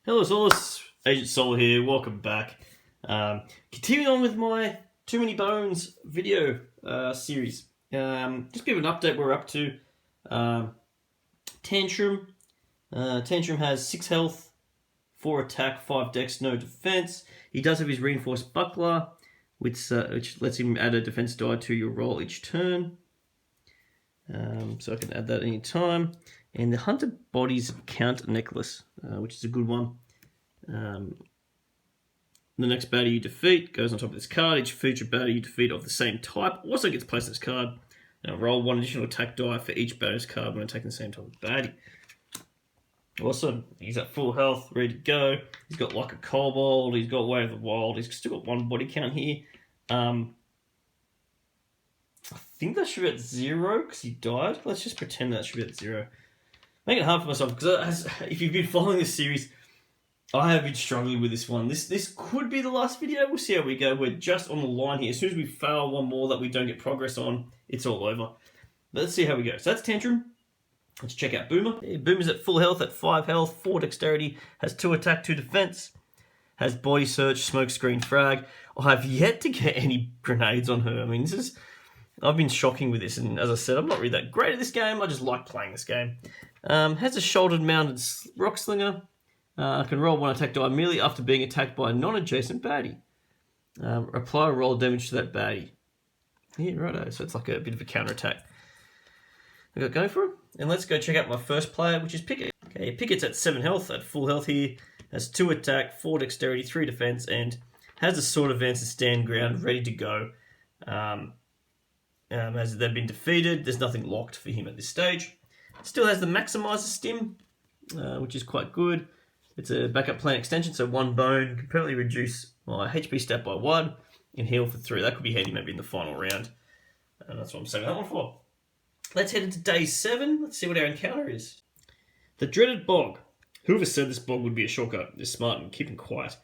Hello Soloists, Agent Sol here, welcome back. Continuing on with my Too Many Bones video series. Just give an update where we're up to. Tantrum. Tantrum has 6 health, 4 attack, 5 dex, no defense. He does have his reinforced buckler, which lets him add a defense die to your roll each turn. So I can add that any time. And the Hunter Bodies Count Necklace, which is a good one. The next batter you defeat goes on top of this card. Each future batter you defeat of the same type also gets placed on this card. Now roll 1 additional attack die for each batter's card when attacking the same type of baddie. Awesome. He's at full health, ready to go. He's got like a kobold. He's got Way of the Wild. He's still got 1 body count here. I think that should be at 0 because he died. Let's just pretend that should be at 0. Make it hard for myself because if you've been following this series, I have been struggling with this one. This could be the last video. We'll see how we go. We're just on the line here. As soon as we fail one more that we don't get progress on, it's all over. Let's see how we go. So that's Tantrum. Let's check out Boomer. Yeah, Boomer's at full health, at 5 health, 4 dexterity, has 2 attack, 2 defense, has body search, smoke screen, frag. I have yet to get any grenades on her. I mean, I've been shocking with this, and as I said, I'm not really that great at this game. I just like playing this game. Has a shouldered mounted rock slinger. Can roll 1 attack die immediately after being attacked by a non-adjacent baddie. Apply roll damage to that baddie. Yeah, righto. So it's like a bit of a counter-attack. I got going for it. And let's go check out my first player, which is Picket. Okay, Picket's at 7 health, at full health here. Has 2 attack, 4 dexterity, 3 defense, and has a sword advance and stand ground ready to go. As they've been defeated, there's nothing locked for him at this stage. Still has the Maximizer stim, which is quite good. It's a backup plan extension, so 1 bone can permanently reduce my HP stat by 1 and heal for 3. That could be handy maybe in the final round. And that's what I'm saving that one for. Let's head into day 7. Let's see what our encounter is. The dreaded bog. Whoever said this bog would be a shortcut is smart and keeping quiet.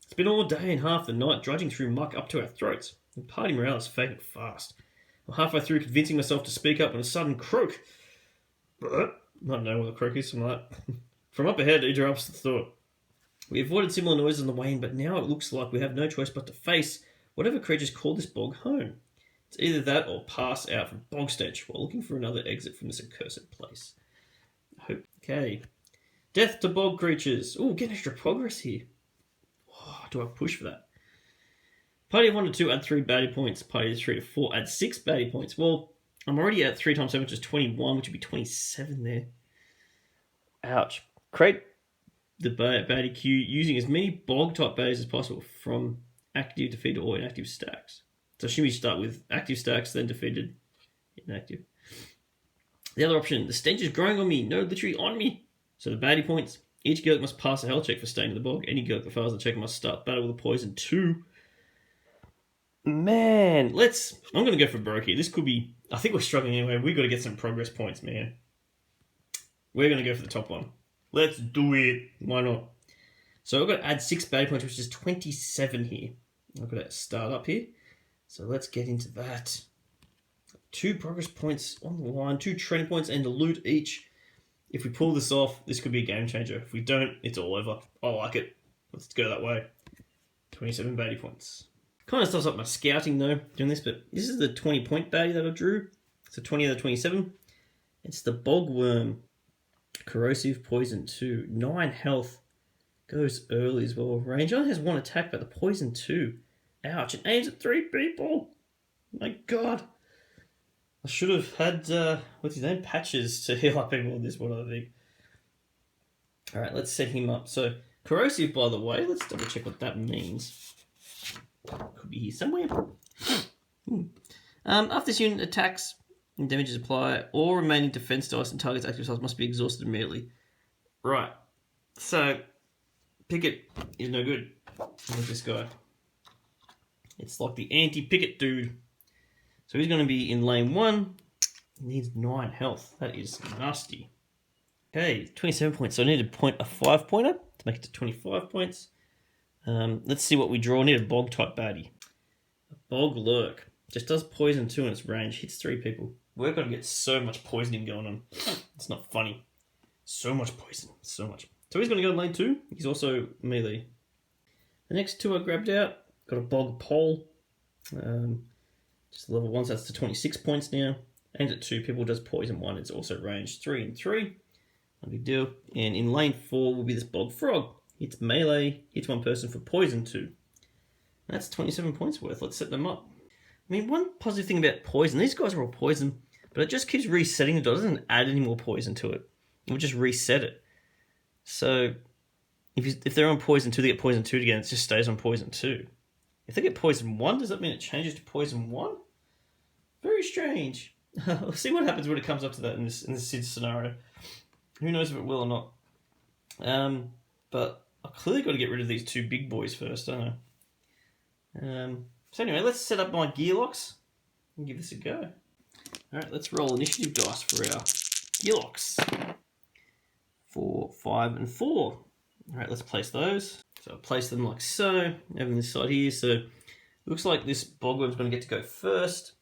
It's been all day and half the night drudging through muck up to our throats, and party morale is fading fast. I'm halfway through convincing myself to speak up when a sudden croak. I don't know what a croak is, something like that. From up ahead, it interrupts the thought. We avoided similar noises on the way in, but now it looks like we have no choice but to face whatever creatures call this bog home. It's either that or pass out from bog stench while looking for another exit from this accursed place. Okay. Death to bog creatures. Ooh, get extra progress here. Oh, do I push for that? Party of 1 to 2 add 3 baddie points. Party of 3 to 4 add 6 baddie points. Well, I'm already at 3 times 7, which is 21, which would be 27 there. Ouch. Create the baddie queue using as many bog-type baddies as possible from active, defeated, or inactive stacks. So I assume you start with active stacks, then defeated, inactive. The other option, the stench is growing on me. No, literally on me. So the baddie points. Each Gurk must pass a health check for staying in the bog. Any Gurk that fails the check must start battle with a poison 2. Man, I'm going to go for broke here. This could be, I think we're struggling anyway. We've got to get some progress points, man. We're going to go for the top one. Let's do it. Why not? So I've got to add 6 baddie points, which is 27 here. I've got to start up here. So let's get into that. 2 progress points on the line, 2 training points and a loot each. If we pull this off, this could be a game changer. If we don't, it's all over. I like it. Let's go that way. 27 baddie points. Kind of stuffs up my scouting though, doing this, but this is the 20-point baddie that I drew. So 20 out of 27. It's the Bogworm. Corrosive Poison 2. 9 health. Goes early as well. Range only has 1 attack, but the Poison 2. Ouch. It aims at 3 people. My god. I should have had, what's his name? Patches to heal up people with this one, I think. Alright, let's set him up. So, Corrosive, by the way, let's double check what that means. Could be here somewhere. After this unit attacks and damages apply, all remaining defense dice and target's active cells must be exhausted immediately. Right. So, Picket is no good. Look at this guy. It's like the anti-Picket dude. So he's going to be in lane 1. He needs 9 health. That is nasty. Okay, 27 points. So I need a 5-pointer to make it to 25 points. Let's see what we draw. I need a bog-type baddie. A bog lurk. Just does poison 2 in its range. Hits 3 people. We're going to get so much poisoning going on. It's not funny. So much poison. So much. So he's going to go in lane 2. He's also melee. The next 2 I grabbed out. Got a Bog Pole. Just level 1, so that's to 26 points now. Aims at 2 people, does poison 1. It's also range 3 and 3. No big deal. And in lane 4 will be this Bog Frog. Hits melee, hits 1 person for poison 2. That's 27 points worth. Let's set them up. I mean, one positive thing about poison, these guys are all poison, but it just keeps resetting the dot. It doesn't add any more poison to it. It will just reset it. So if they're on poison 2, they get poison 2 again. It just stays on poison 2. If they get poison 1, does that mean it changes to poison 1? Very strange. We'll see what happens when it comes up to that in this Sid scenario. Who knows if it will or not. But I've clearly got to get rid of these 2 big boys first, don't I? So anyway, let's set up my gear locks and give this a go. Alright, let's roll initiative dice for our gear locks. 4, 5, and 4. Alright, let's place those. So I'll place them like so, over this side here. So it looks like this Bogworm's going to get to go first.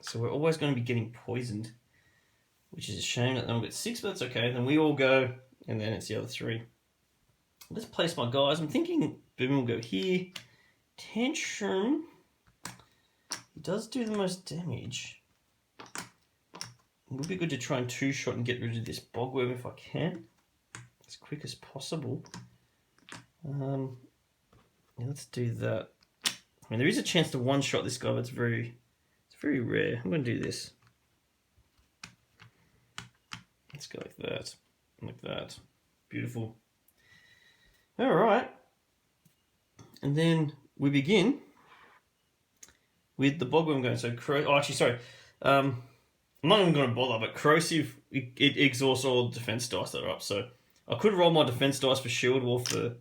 So we're always going to be getting poisoned, which is a shame that they don't get 6, but that's okay. Then we all go, and then it's the other 3. Let's place my guys. I'm thinking Boom will go here. Tantrum, he does do the most damage. It would be good to try and 2-shot and get rid of this Bogworm if I can, as quick as possible. Yeah, let's do that. I mean, there is a chance to 1-shot this guy, but it's very rare. I'm going to do this. Let's go like that, like that. Beautiful. All right, and then we begin with the Bogworm going. So, I'm not even going to bother, but Corrosive, it exhausts all the defense dice that are up. So I could roll my defense dice for shield or for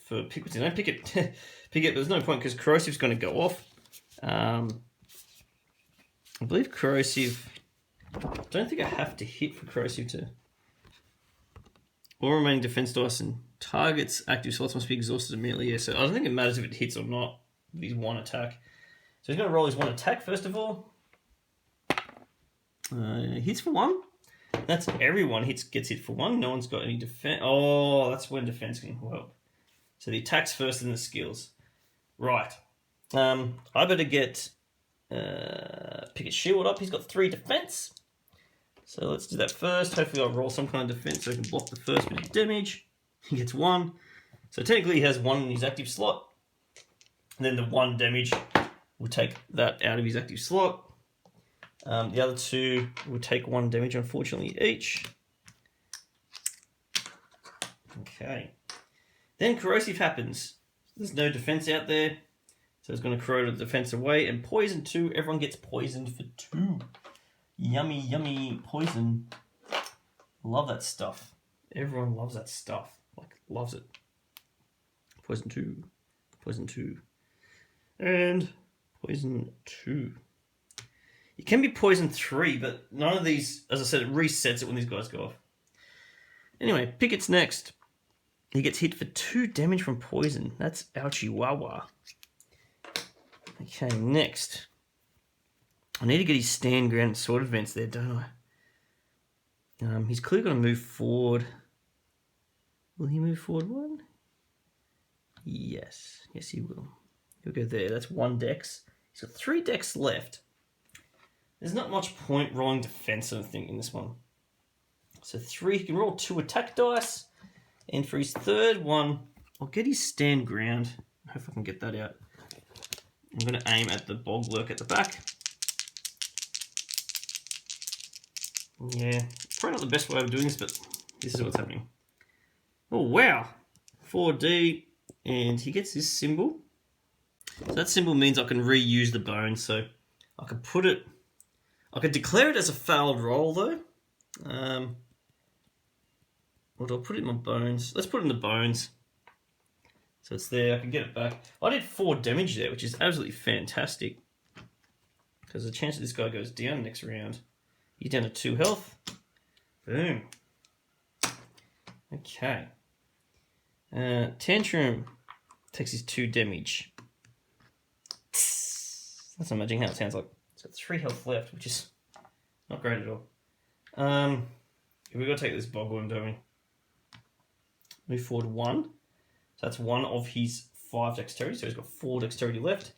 Picket. No, Picket. Picket, there's no point because Corrosive's going to go off. I believe Corrosive, I don't think I have to hit for Corrosive to... All remaining defense dice and targets active slots must be exhausted immediately. Yeah, so I don't think it matters if it hits or not with his 1 attack. So he's going to roll his 1 attack first of all. Hits for 1. That's everyone gets hit for 1. No one's got any defense. Oh, that's when defense can help. So the attacks first and the skills. Right. I better get Picket shield up. He's got 3 defense. So let's do that first. Hopefully I'll roll some kind of defense so I can block the first bit of damage. He gets 1. So technically he has 1 in his active slot. And then the 1 damage will take that out of his active slot. The other 2 will take 1 damage, unfortunately, each. Okay. Then Corrosive happens. There's no defense out there. So it's going to corrode the defense away. And poison 2. Everyone gets poisoned for 2. Yummy, yummy poison. Love that stuff. Everyone loves that stuff. Like, loves it. Poison 2. Poison 2. And poison 2. It can be poison 3, but none of these, as I said, it resets it when these guys go off. Anyway, Picket's next. He gets hit for 2 damage from poison. That's ouchie wawa. Okay, next. I need to get his stand ground sword advance there, don't I? He's clearly going to move forward. Will he move forward 1? Yes. Yes, he will. He'll go there. That's 1 dex. He's got 3 decks left. There's not much point rolling defense, I think, in this one. So 3, he can roll 2 attack dice. And for his 3rd one, I'll get his stand ground. I hope I can get that out. I'm going to aim at the bog lurk at the back. Yeah, probably not the best way of doing this, but this is what's happening. Oh, wow. 4D, and he gets this symbol. So that symbol means I can reuse the bone, so I can put it... I could declare it as a failed roll, though. Or do I put it in my bones? Let's put it in the bones. So it's there, I can get it back. I did 4 damage there, which is absolutely fantastic. Because the chance that this guy goes down next round. He's down to 2 health. Boom. Okay. Tantrum takes his 2 damage. That's not imagining how it sounds like. It's got 3 health left, which is not great at all. We've got to take this Bogworm, don't we? Move forward 1. So that's 1 of his 5 dexterity. So he's got 4 dexterity left.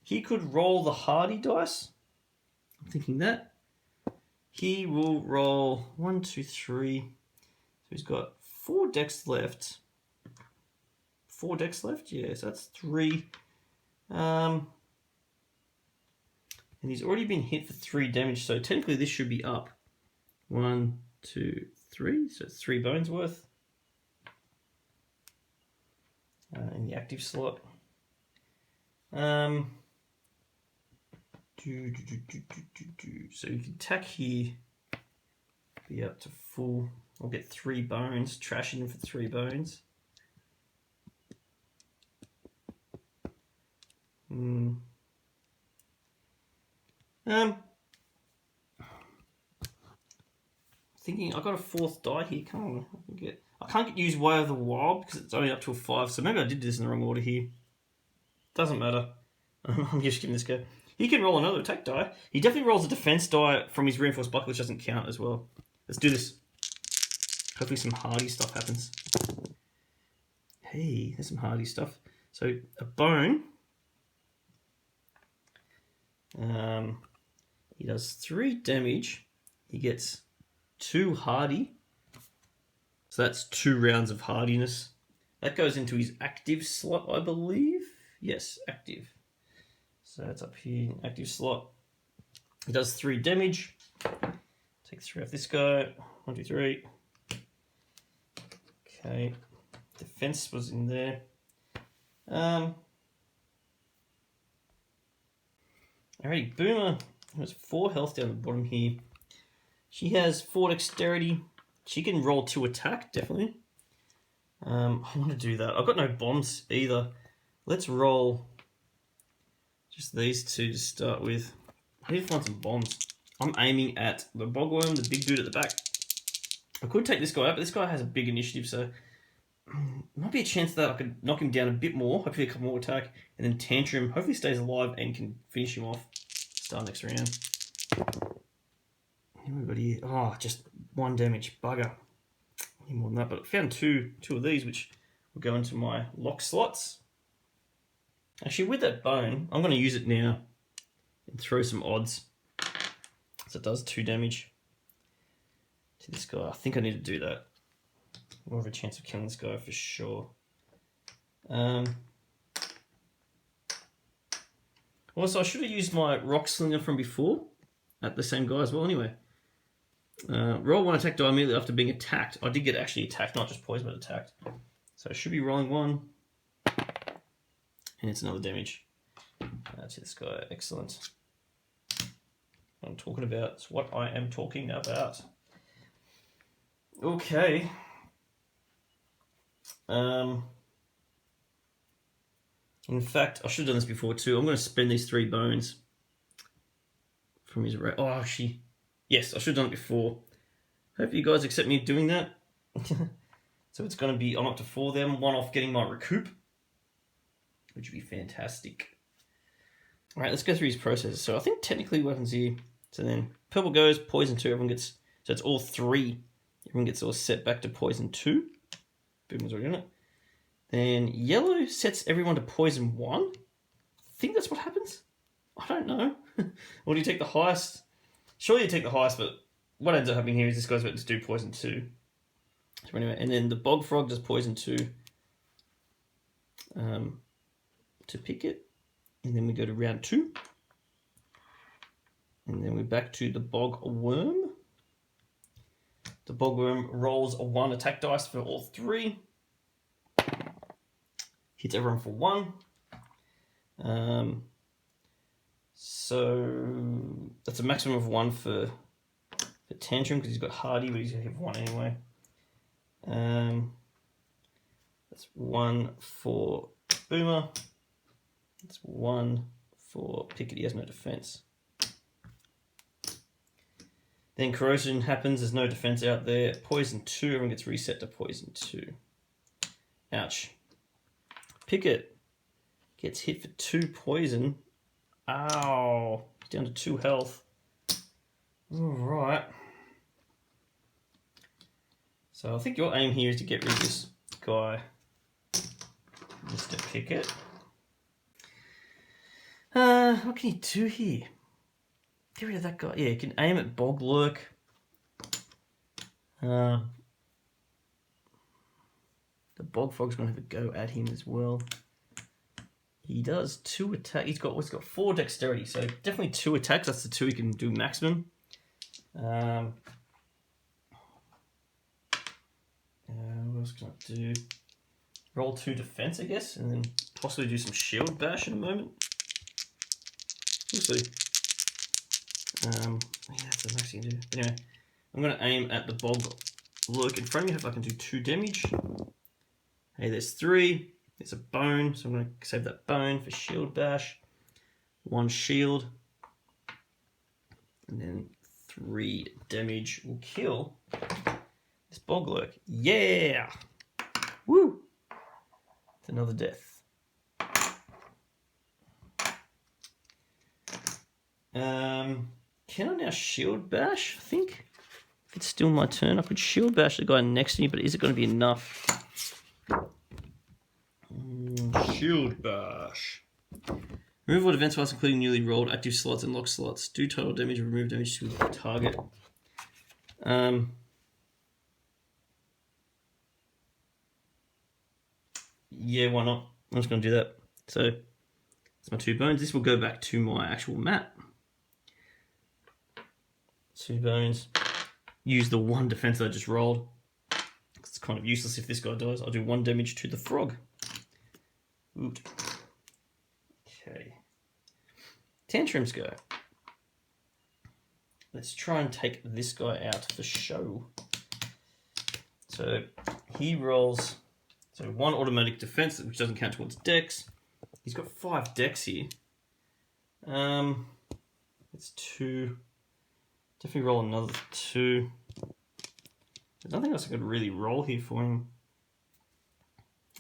He could roll the hardy dice. I'm thinking that. He will roll 1, 2, 3. So he's got 4 dex left. 4 dex left? Yeah, so that's 3. And he's already been hit for 3 damage, so technically this should be up. 1, 2, 3. So it's 3 bones worth. In the active slot. So you can attack here, be up to full. I'll get 3 bones, trash him for 3 bones. Thinking I got a 4th die here. Come on, I can't use Way of the Wild because it's only up to a 5. So maybe I did this in the wrong order here. Doesn't matter. I'm just giving this go. He can roll another attack die. He definitely rolls a defense die from his reinforced buckle, which doesn't count as well. Let's do this. Hopefully some hardy stuff happens. Hey, there's some hardy stuff. So a bone. He does 3 damage. He gets 2 hardy. So that's 2 rounds of hardiness. That goes into his active slot, I believe. Yes, active. So that's up here, active slot. He does 3 damage. Take 3 off this guy. 1, 2, 3. Okay. Defense was in there. Alright, Boomer has 4 health down the bottom here. She has 4 dexterity. She can roll 2 attack, definitely. I want to do that. I've got no bombs either. Let's roll just these 2 to start with. I need to find some bombs. I'm aiming at the Bogworm, the big dude at the back. I could take this guy out, but this guy has a big initiative, so might be a chance that I could knock him down a bit more, hopefully a couple more attack, and then Tantrum hopefully stays alive and can finish him off. Start next round. Everybody, oh, just 1 damage, bugger. Need more than that, but I found two of these, which will go into my lock slots. Actually, with that bone, I'm going to use it now and throw some odds. So it does 2 damage to this guy. I think I need to do that. More of a chance of killing this guy for sure. Also, I should have used my rock slinger from before at the same guy as well anyway. Roll 1 attack die immediately after being attacked. I did get actually attacked, not just poisoned, but attacked. So I should be rolling 1. And it's another damage. To this guy. Excellent. What I'm talking about. It's what I am talking about. Okay. In fact, I should have done this before too. I'm going to spend these 3 bones from his... Oh, actually... Yes, I should have done it before. Hope you guys accept me doing that. So it's going to be... I'm up to 4 of them. 1 off getting my recoup. Which would be fantastic. Alright, let's go through his processes. So I think technically what happens here... So then purple goes, poison 2, everyone gets... So it's all 3. Everyone gets all set back to poison 2. Boom was already on it. Then yellow sets everyone to poison 1. I think that's what happens. I don't know. Or do you take the highest? Surely you take the highest, but what ends up happening here is this guy's about to do poison 2. So anyway, and then the bog frog does poison 2 to Picket. And then we go to round 2. And then we're back to the bog worm. The bog worm rolls a 1 attack dice for all 3. Hits everyone for 1. So that's a maximum of 1 for Tantrum because he's got hardy, but he's going to have 1 anyway. That's 1 for Boomer. That's 1 for Picket. He has no defense. Then corrosion happens. There's no defense out there. Poison 2. Everyone gets reset to poison 2. Ouch. Picket gets hit for 2 poison. Ow. Down to 2 health. Alright. So I think your aim here is to get rid of this guy, Mr. Picket. What can you do here? Get rid of that guy. Yeah, you can aim at Bog Lurk. The Bog Frog's going to have a go at him as well. He does 2 attack. He's got 4 dexterity, so definitely 2 attacks. That's the 2 he can do maximum. What else can I do? Roll 2 defense, I guess, and then possibly do some shield bash in a moment. We'll see. Yeah, that's the max you can do. But anyway, I'm going to aim at the Bog Lurk in front of me. Hope I can do 2 damage. Hey, there's 3. There's a bone, so I'm going to save that bone for shield bash. 1 shield. And then 3 damage will kill this Bog Lurk. Yeah! Woo! It's another death. Can I now shield bash? I think if it's still my turn, I could shield bash the guy next to me, but is it going to be enough? Shield bash. Remove all defense files, including newly rolled active slots and locked slots. Do total damage, remove damage to the target. Yeah, why not? I'm just going to do that. So, that's my 2 bones. This will go back to my actual map. 2 bones. Use the 1 defense that I just rolled. It's kind of useless if this guy dies. I'll do 1 damage to the frog. Oot. Okay. Tantrums go. Let's try and take this guy out for show. So he rolls 1 automatic defense, which doesn't count towards dex. He's got 5 dex here. It's 2. Definitely roll another 2. There's nothing else I could really roll here for him.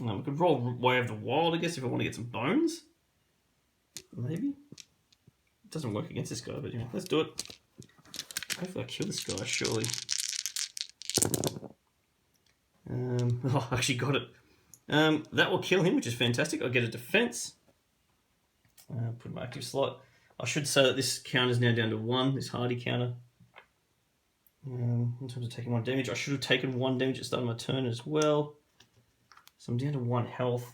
We could roll Way of the Wild, I guess, if I want to get some bones. Maybe. It doesn't work against this guy, but yeah, let's do it. Hopefully I kill this guy, surely. I actually got it. That will kill him, which is fantastic. I'll get a defense. Put my active slot. I should say that this counter is now down to 1, this hardy counter. In terms of taking 1 damage, I should have taken 1 damage at the start of my turn as well. So I'm down to 1 health.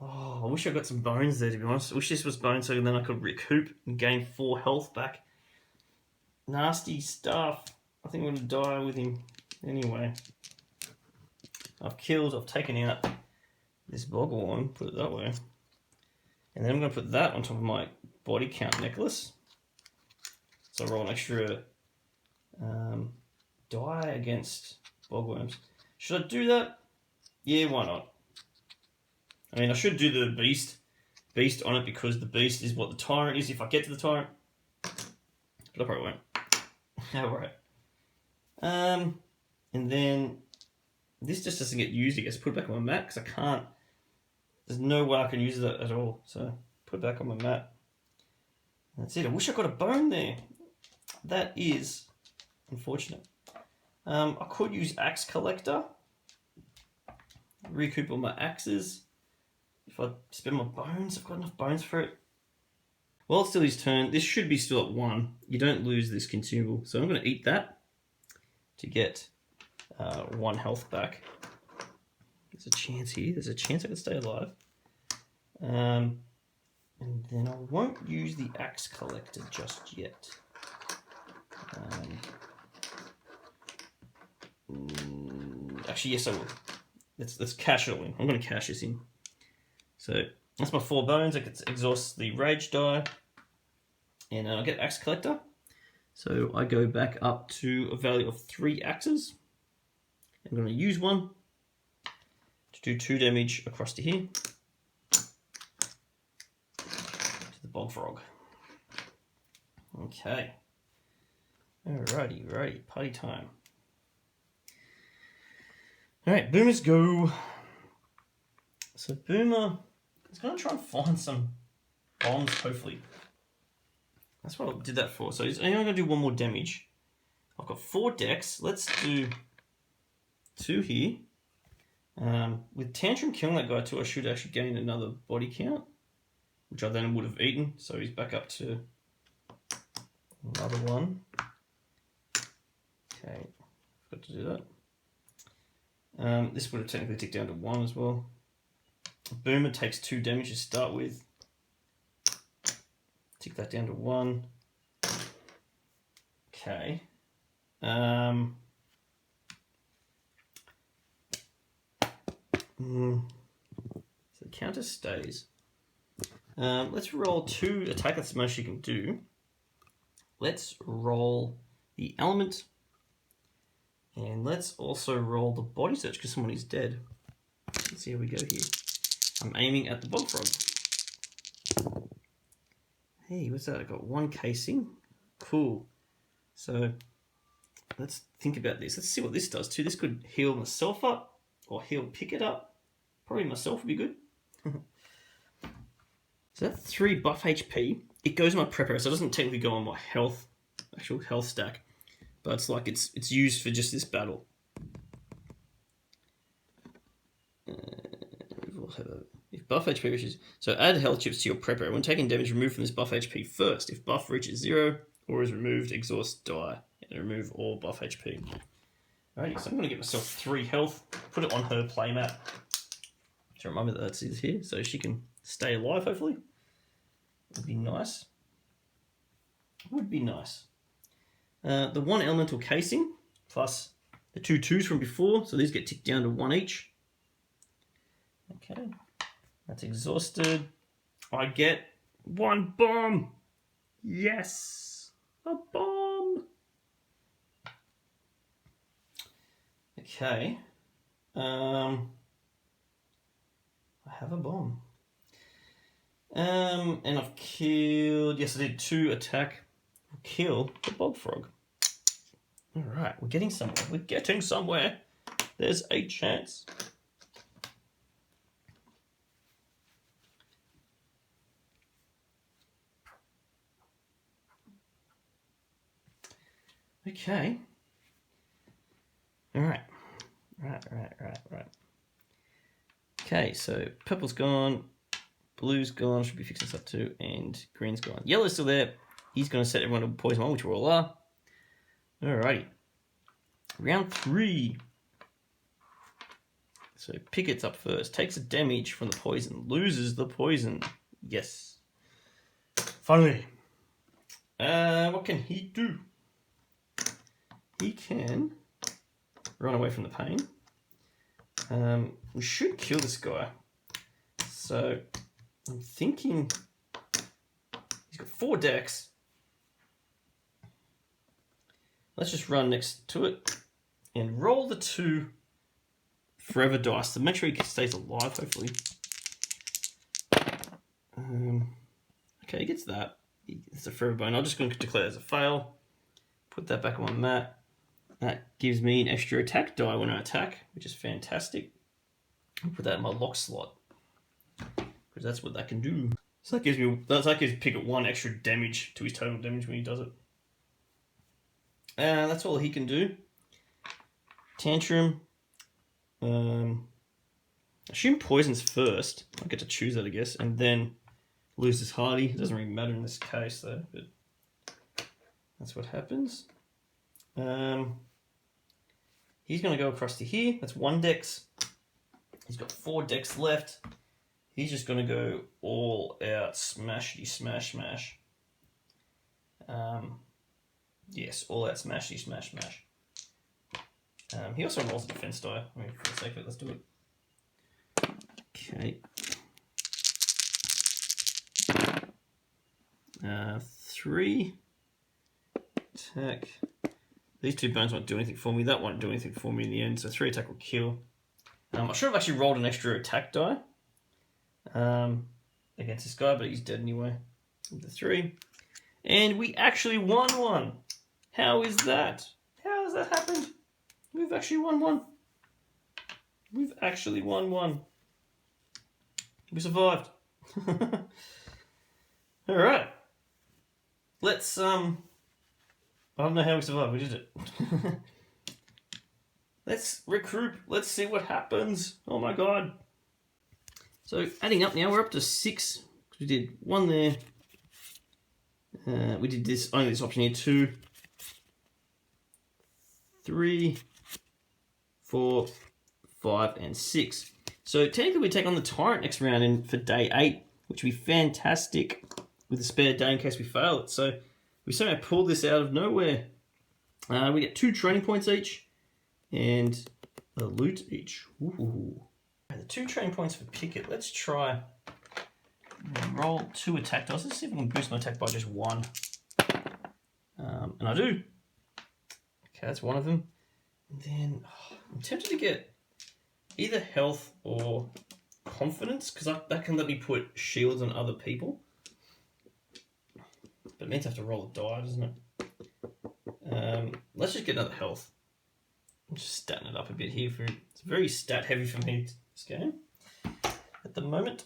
Oh, I wish I got some bones there, to be honest. I wish this was bones so then I could recoup and gain 4 health back. Nasty stuff. I think I'm going to die with him anyway. I've taken out this Bogglewurm, put it that way. And then I'm going to put that on top of my body count necklace. So I roll an extra die against Bogworms. Should I do that? Yeah, why not? I mean, I should do the beast on it because the beast is what the tyrant is if I get to the tyrant. But I probably won't. Alright. And then this just doesn't get used, I guess. Put it back on my map because I can't. There's no way I can use it at all. So put it back on my map. That's it. I wish I got a bone there. That is unfortunate. I could use Axe Collector. Recoup all my axes. If I spend my bones, I've got enough bones for it. Well, it's still his turn. This should be still at 1. You don't lose this consumable. So I'm going to eat that to get 1 health back. There's a chance here. There's a chance I can stay alive. And then I won't use the Axe Collector just yet. Actually, yes, I will. Let's cash it all in. I'm going to cash this in. So that's my 4 bones. I can exhaust the rage die. And I'll get Axe Collector. So I go back up to a value of 3 axes. I'm going to use one to do 2 damage across to here. To the Bog Frog. Okay. Alrighty, party time. Alright, Boomers go. So Boomer is going to try and find some bombs, hopefully. That's what I did that for. So he's only going to do 1 more damage. I've got 4 decks. Let's do 2 here. With Tantrum killing that guy too, I should actually gain another body count, which I then would have eaten. So he's back up to another 1. Okay, forgot to do that. This would have technically ticked down to 1 as well. Boomer takes 2 damage to start with. Tick that down to 1. Okay. So the counter stays. Let's roll 2 attack. That's the most you can do. Let's roll the element. And let's also roll the body search because someone is dead. Let's see how we go here. I'm aiming at the bog frog. Hey, what's that? I got 1 casing. Cool. So let's think about this. Let's see what this does too. This could heal myself up or heal Picket up. Probably myself would be good. So that's 3 buff HP. It goes in my prepper, so it doesn't technically go on my health, actual health stack. But it's like it's used for just this battle. If buff HP reaches... So add health chips to your prepper. When taking damage, remove from this buff HP first. If buff reaches 0 or is removed, exhaust, die. And remove all buff HP. Alrighty, so I'm going to get myself 3 health. Put it on her playmat. To remind me that that's here, so she can stay alive, hopefully. Would be nice. Would be nice. The 1 elemental casing, plus the 2 2s from before, so these get ticked down to 1 each. Okay, that's exhausted. I get 1 bomb! Yes! A bomb! Okay. I have a bomb. And I've killed... Yes, I did 2 attack. Kill the bog frog. Alright, we're getting somewhere. We're getting somewhere. There's a chance. Okay. Alright. Right. Okay, so purple's gone. Blue's gone. Should be fixing this up too. And green's gone. Yellow's still there. He's going to set everyone to poison 1, which we all are. Alrighty. Round 3. So Picket's up first. Takes a damage from the poison. Loses the poison. Yes. Finally. What can he do? He can run away from the pain. We should kill this guy. So I'm thinking he's got 4 decks. Let's just run next to it and roll the 2 forever dice to make sure he stays alive, hopefully. Okay, he gets that. It's a forever bone. I'm just going to declare it as a fail. Put that back on my mat. That gives me an extra attack die when I attack, which is fantastic. I'll put that in my lock slot because that's what that can do. So that gives Picket 1 extra damage to his total damage when he does it. That's all he can do. Tantrum. Assume poisons first. I get to choose that, I guess, and then loses Hardy. It doesn't really matter in this case, though, but that's what happens. He's going to go across to here. That's 1 dex. He's got 4 decks left. He's just going to go all out smashity smash smash. Yes, all out smashity smash smash. He also rolls a defense die. I mean, for the sake of it, let's do it. Okay. 3 attack. These 2 bones won't do anything for me. That won't do anything for me in the end. So 3 attack will kill. I should have actually rolled an extra attack die against this guy, but he's dead anyway. With the 3. And we actually won 1. How is that? How has that happened? We've actually won 1. We've actually won 1. We survived. Alright. Let's, I don't know how we survived. We did it. Let's regroup. Let's see what happens. Oh my god. So adding up now, we're up to 6. We did 1 there. We did this, only this option here, 2, 3, 4, 5, and 6. So technically we take on the Tyrant next round in for day 8, which would be fantastic with a spare day in case we fail it. So we somehow pulled this out of nowhere. We get 2 training points each and a loot each. Ooh. The 2 training points for Picket. Let's try roll 2 attack dice. Let's see if we can boost my attack by just 1. And I do. Okay, that's one of them. And then I'm tempted to get either health or confidence, because that can let me put shields on other people. But it means I have to roll a die, doesn't it? Let's just get another health. I'm just statting it up a bit here. It's very stat heavy for me this game at the moment.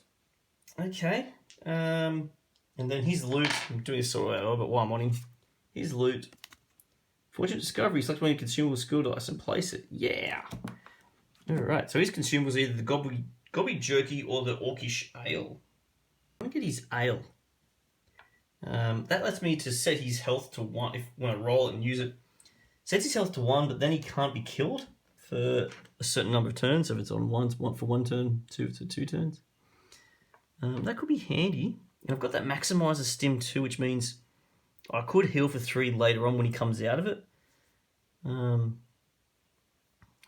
Okay. And then his loot. I'm doing this sort of but while I'm on him. His loot. Fortunate discovery. Select one of your consumable skill dice and place it. Yeah. Alright, so his consumables are either the gobby jerky or the orcish ale. I'm going to get his ale. That lets me to set his health to 1 when I roll it and use it. Sets his health to 1, but then he can't be killed for a certain number of turns. So if it's on 1 for 1 turn, 2 for 2 turns. That could be handy. And I've got that maximizer stim too, which means I could heal for 3 later on when he comes out of it.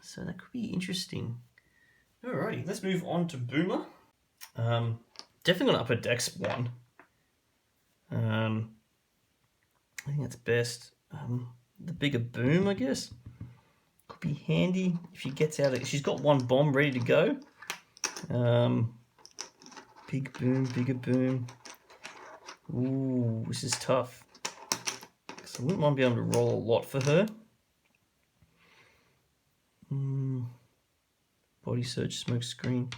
So that could be interesting. Alrighty, let's move on to Boomer. Definitely gonna up her dex 1. I think that's best. The bigger boom, I guess, could be handy if she gets out of it. She's got 1 bomb ready to go. Big boom, bigger boom. Ooh, this is tough. So I wouldn't mind being able to roll a lot for her. Body search, smoke screen.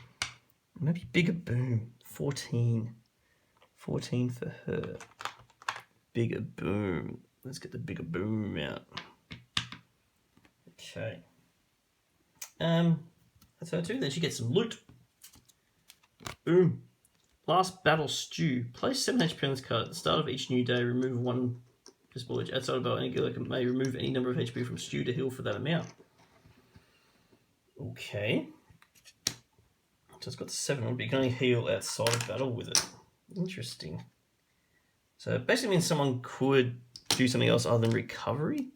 Maybe bigger boom. 14. 14 for her. Bigger boom. Let's get the bigger boom out. Okay. That's her too. Then she gets some loot. Boom. Last battle stew. Place 7 HP on this card. At the start of each new day, remove 1 pistol edge outside of battle. Any guy may remove any number of HP from stew to heal for that amount. Okay. So it's got 7 on, but you can only heal outside of battle with it. Interesting. So it basically means someone could do something else other than recovery,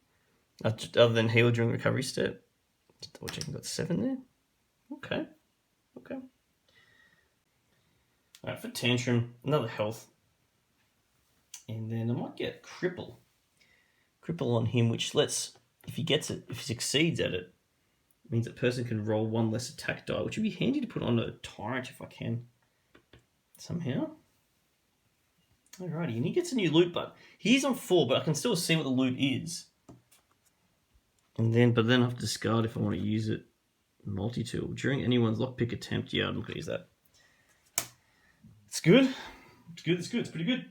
other than heal during recovery step. Just double checking, got 7 there. Okay. Okay. Alright, for Tantrum, another health. And then I might get Cripple. Cripple on him, which lets, if he gets it, if he succeeds at it, means that person can roll 1 less attack die, which would be handy to put on a Tyrant if I can. Somehow. Alrighty, and he gets a new loot, but he's on 4, but I can still see what the loot is. And then, but then I have to discard if I want to use it. Multi-tool. During anyone's lockpick attempt, yeah, I'm not going to use that. It's good. It's good, it's good, it's pretty good.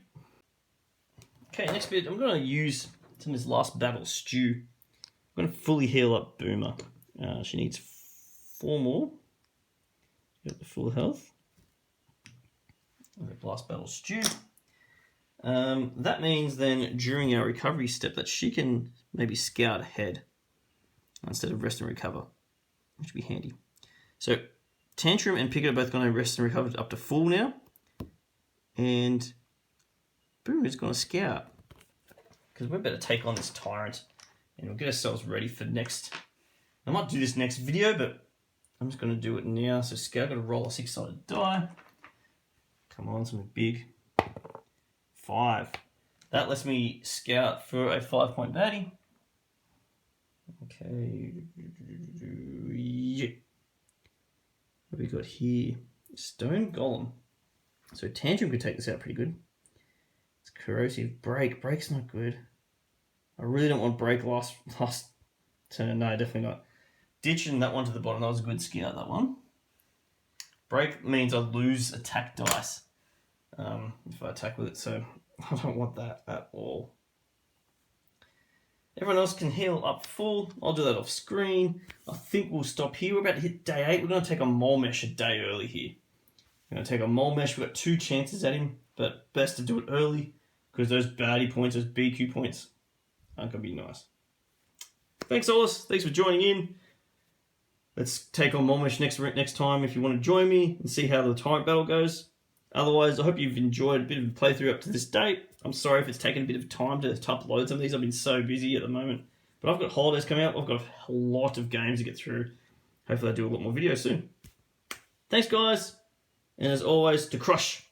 Okay, next bit, I'm going to use some of this last battle stew. I'm going to fully heal up Boomer. She needs 4 more. Get the full health. Last battle stew. That means then during our recovery step that she can maybe scout ahead instead of rest and recover, which would be handy. So Tantrum and Picket are both going to rest and recover up to full now. And Boom is going to scout. Because we're better take on this Tyrant and we'll get ourselves ready for next. I might do this next video, but I'm just going to do it now. So Scout, got to roll a 6-sided die. Come on, something big. 5. That lets me scout for a 5-point baddie. Okay. Yeah. What have we got here? Stone Golem. So Tantrum could take this out pretty good. It's corrosive. Break. Break's not good. I really don't want break last turn. No, definitely not. Ditching that one to the bottom. That was a good scout, that one. Break means I lose attack dice if I attack with it, so I don't want that at all. Everyone else can heal up full. I'll do that off screen. I think we'll stop here. We're about to hit day 8. We're going to take on Mole Mesh a day early here. We're going to take on Mole Mesh. We've got 2 chances at him, but best to do it early because those baddie points, those BQ points, aren't going to be nice. Thanks, Soloists. Thanks for joining in. Let's take on Mole Mesh next time if you want to join me and see how the Tyrant battle goes. Otherwise, I hope you've enjoyed a bit of a playthrough up to this date. I'm sorry if it's taken a bit of time to upload some of these. I've been so busy at the moment. But I've got holidays coming up. I've got a lot of games to get through. Hopefully I'll do a lot more videos soon. Thanks, guys. And as always, to crush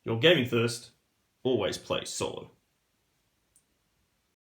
your gaming thirst, always play solo.